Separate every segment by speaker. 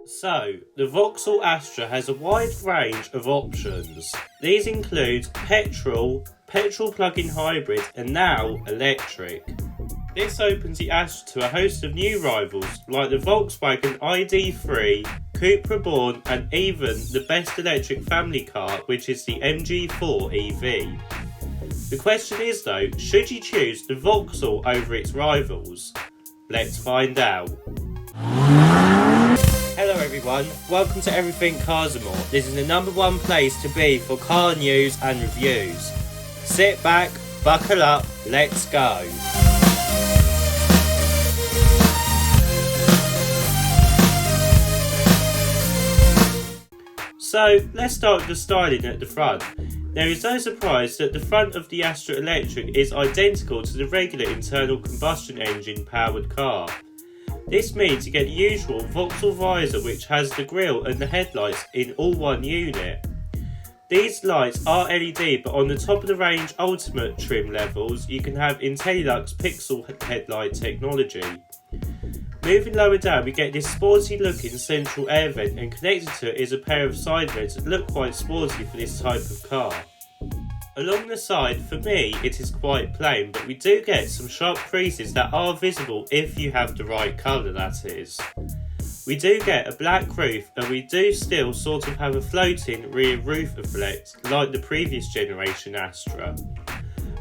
Speaker 1: So, the Vauxhall Astra has a wide range of options. These include petrol plug-in hybrid and now electric. This opens the Astra to a host of new rivals like the Volkswagen ID3, Cupra Born and even the best electric family car, which is the MG4 EV. The question is though, should you choose the Vauxhall over its rivals? Let's find out. Hello everyone, welcome to Everything Cars and More. This is the #1 place to be for car news and reviews. Sit back, buckle up, let's go. So let's start with the styling at the front. There is no surprise that the front of the Astra Electric is identical to the regular internal combustion engine powered car. This means you get the usual Vauxhall visor, which has the grille and the headlights in all one unit. These lights are LED, but on the top of the range Ultimate trim levels you can have IntelliLux pixel headlight technology. Moving lower down we get this sporty looking central air vent, and connected to it is a pair of side vents that look quite sporty for this type of car. Along the side, for me, it is quite plain, but we do get some sharp creases that are visible if you have the right colour, that is. We do get a black roof, and we do still sort of have a floating rear roof effect like the previous generation Astra.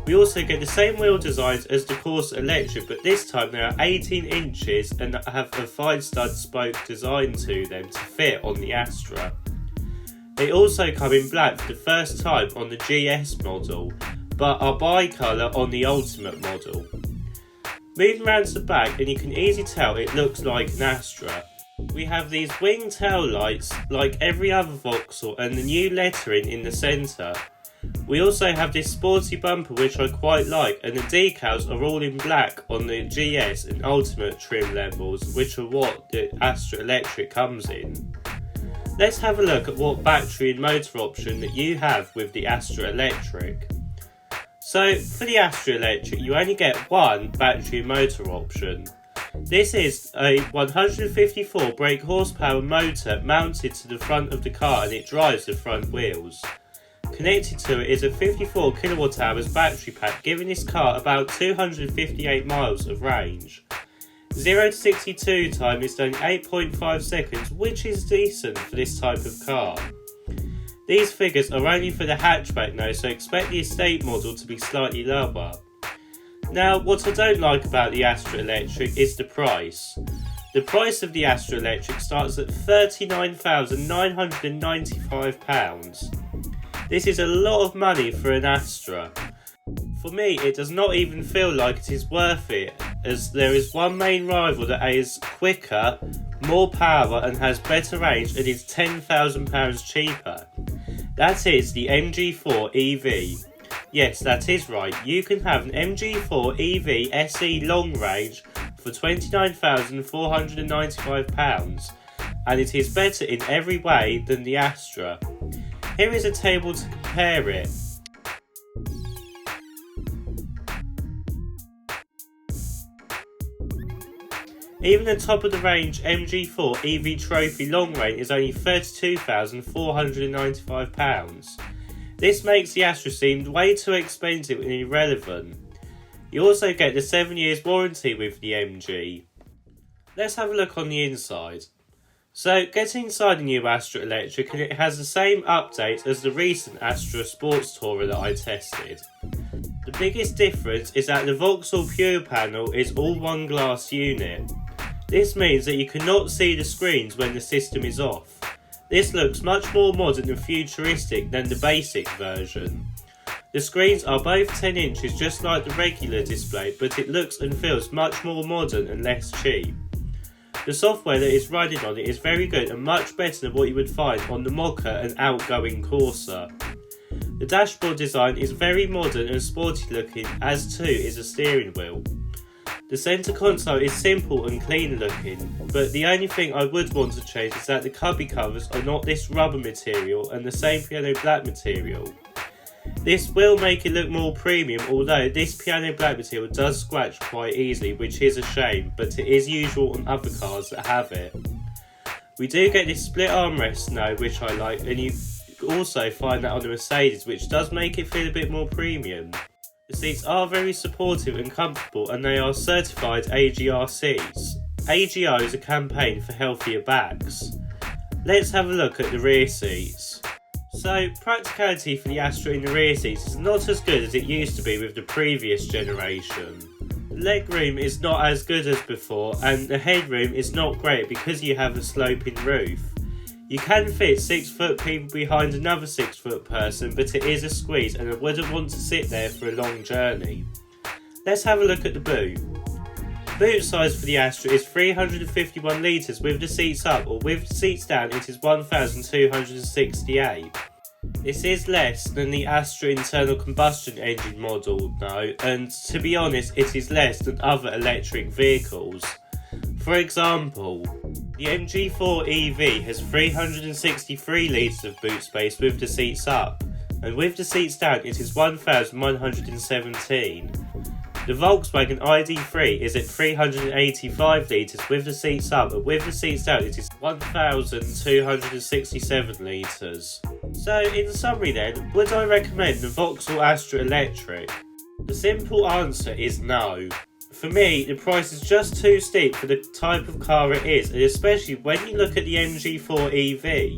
Speaker 1: We also get the same wheel designs as the Corsa Electric, but this time they are 18 inches and have a 5-stud spoke design to them to fit on the Astra. They also come in black for the first time on the GS model, but are bi-colour on the Ultimate model. Moving round to the back, and you can easily tell it looks like an Astra. We have these wing tail lights like every other Vauxhall and the new lettering in the centre. We also have this sporty bumper which I quite like, and the decals are all in black on the GS and Ultimate trim levels, which are what the Astra Electric comes in. Let's have a look at what battery and motor option that you have with the Astra Electric. So for the Astra Electric you only get one battery and motor option. This is a 154 brake horsepower motor mounted to the front of the car, and it drives the front wheels. Connected to it is a 54 kWh battery pack, giving this car about 258 miles of range. 0 to 62 time is done in 8.5 seconds, which is decent for this type of car. These figures are only for the hatchback though, so expect the estate model to be slightly lower. Now, what I don't like about the Astra Electric is the price. The price of the Astra Electric starts at £39,995. This is a lot of money for an Astra. For me, it does not even feel like it is worth it, as there is one main rival that is quicker, more power and has better range and is £10,000 cheaper. That is the MG4 EV. Yes, that is right, you can have an MG4 EV SE long range for £29,495, and it is better in every way than the Astra. Here is a table to compare it. Even the top of the range MG4 EV Trophy long range is only £32,495. This makes the Astra seem way too expensive and irrelevant. You also get the 7 years warranty with the MG. Let's have a look on the inside. So get inside the new Astra Electric, and it has the same update as the recent Astra Sports Tourer that I tested. The biggest difference is that the Vauxhall Pure panel is all one glass unit. This means that you cannot see the screens when the system is off. This looks much more modern and futuristic than the basic version. The screens are both 10 inches just like the regular display, but it looks and feels much more modern and less cheap. The software that is running on it is very good and much better than what you would find on the Mocha and outgoing Corsa. The dashboard design is very modern and sporty looking, as too is the steering wheel. The centre console is simple and clean looking, but the only thing I would want to change is that the cubby covers are not this rubber material and the same piano black material. This will make it look more premium, although this piano black material does scratch quite easily, which is a shame, but it is usual on other cars that have it. We do get this split armrest now, which I like, and you also find that on the Mercedes, which does make it feel a bit more premium. The seats are very supportive and comfortable, and they are certified AGR seats. AGR is a campaign for healthier backs. Let's have a look at the rear seats. So, practicality for the Astra in the rear seats is not as good as it used to be with the previous generation. The legroom is not as good as before, and the headroom is not great because you have a sloping roof. You can fit 6 foot people behind another 6 foot person, but it is a squeeze and I wouldn't want to sit there for a long journey. Let's have a look at the boot. The boot size for the Astra is 351 litres with the seats up, or with the seats down it is 1268. This is less than the Astra internal combustion engine model though, and to be honest it is less than other electric vehicles. For example, the MG4 EV has 363 litres of boot space with the seats up, and with the seats down it is 1117. The Volkswagen ID3 is at 385 litres with the seats up, and with the seats down it is 1267 litres. So in summary then, would I recommend the Vauxhall Astra Electric? The simple answer is no. For me, the price is just too steep for the type of car it is, and especially when you look at the MG4 EV.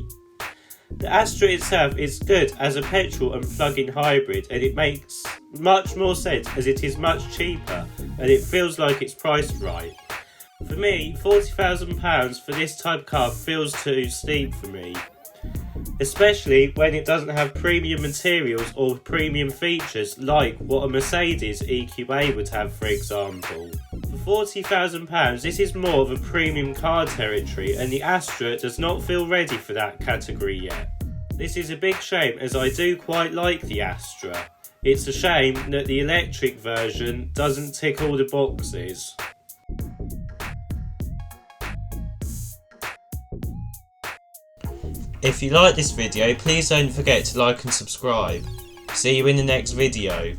Speaker 1: The Astra itself is good as a petrol and plug-in hybrid, and it makes much more sense as it is much cheaper and it feels like it's priced right. For me, £40,000 for this type of car feels too steep for me, especially when it doesn't have premium materials or premium features like what a Mercedes EQA would have, for example. For £40,000 this is more of a premium car territory, and the Astra does not feel ready for that category yet. This is a big shame as I do quite like the Astra. It's a shame that the electric version doesn't tick all the boxes. If you like this video, please don't forget to like and subscribe. See you in the next video.